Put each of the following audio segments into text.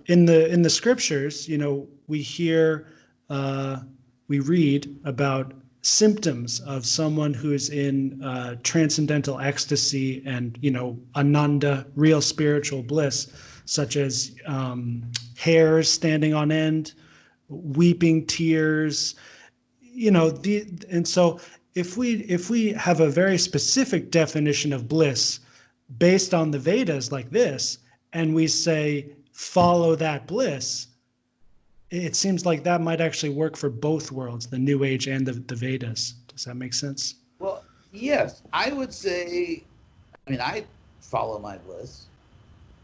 in the scriptures, we hear, we read about symptoms of someone who is in transcendental ecstasy and, Ananda, real spiritual bliss, such as hairs standing on end, weeping tears, and so if we have a very specific definition of bliss based on the Vedas like this, and we say follow that bliss, it seems like that might actually work for both worlds, the New Age and the Vedas. Does that make sense? Well, yes, I would say, I follow my bliss,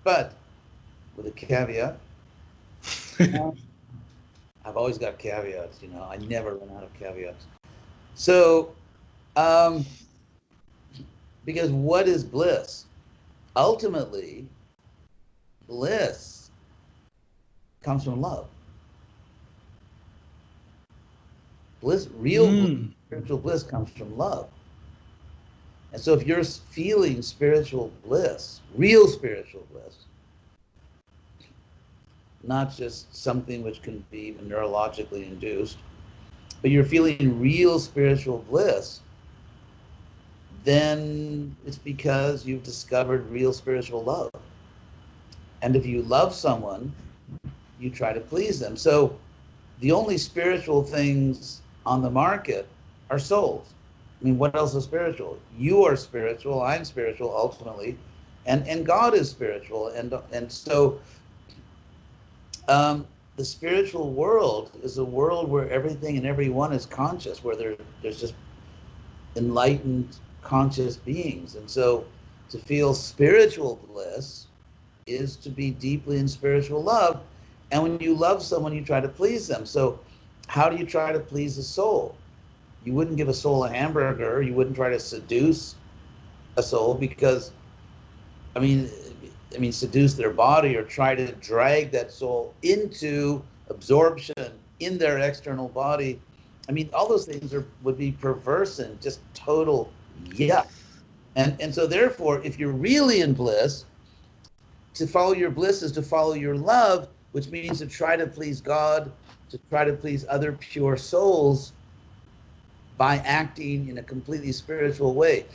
but with a caveat. I've always got caveats, I never run out of caveats. So, because what is bliss? Ultimately, bliss comes from love. Bliss, spiritual bliss comes from love. And so if you're feeling spiritual bliss, real spiritual bliss, not just something which can be neurologically induced, but you're feeling real spiritual bliss, then it's because you've discovered real spiritual love. And if you love someone, you try to please them. So the only spiritual things on the market are souls. What else is spiritual? You are spiritual, I'm spiritual ultimately, and God is spiritual. And so the spiritual world is a world where everything and everyone is conscious, where there's just enlightened, conscious beings. And so to feel spiritual bliss is to be deeply in spiritual love. And when you love someone, you try to please them. So how do you try to please a soul? You wouldn't give a soul a hamburger. You wouldn't try to seduce a soul because, seduce their body or try to drag that soul into absorption in their external body. All those things would be perverse and just total yuck. And so therefore, if you're really in bliss, to follow your bliss is to follow your love, which means to try to please God, to try to please other pure souls by acting in a completely spiritual way.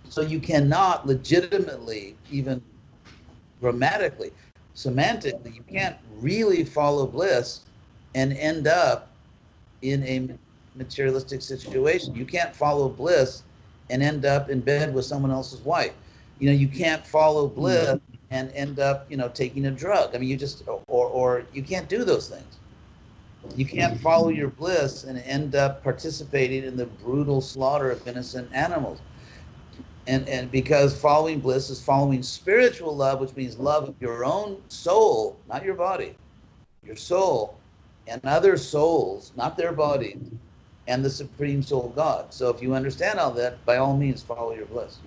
So you cannot legitimately, even grammatically, semantically, you can't really follow bliss and end up in a materialistic situation. You can't follow bliss and end up in bed with someone else's wife. You can't follow bliss and end up, taking a drug. You just, or you can't do those things. You can't follow your bliss and end up participating in the brutal slaughter of innocent animals. And because following bliss is following spiritual love, which means love of your own soul, not your body, your soul, and other souls, not their body, and the Supreme Soul God. So if you understand all that, by all means, follow your bliss.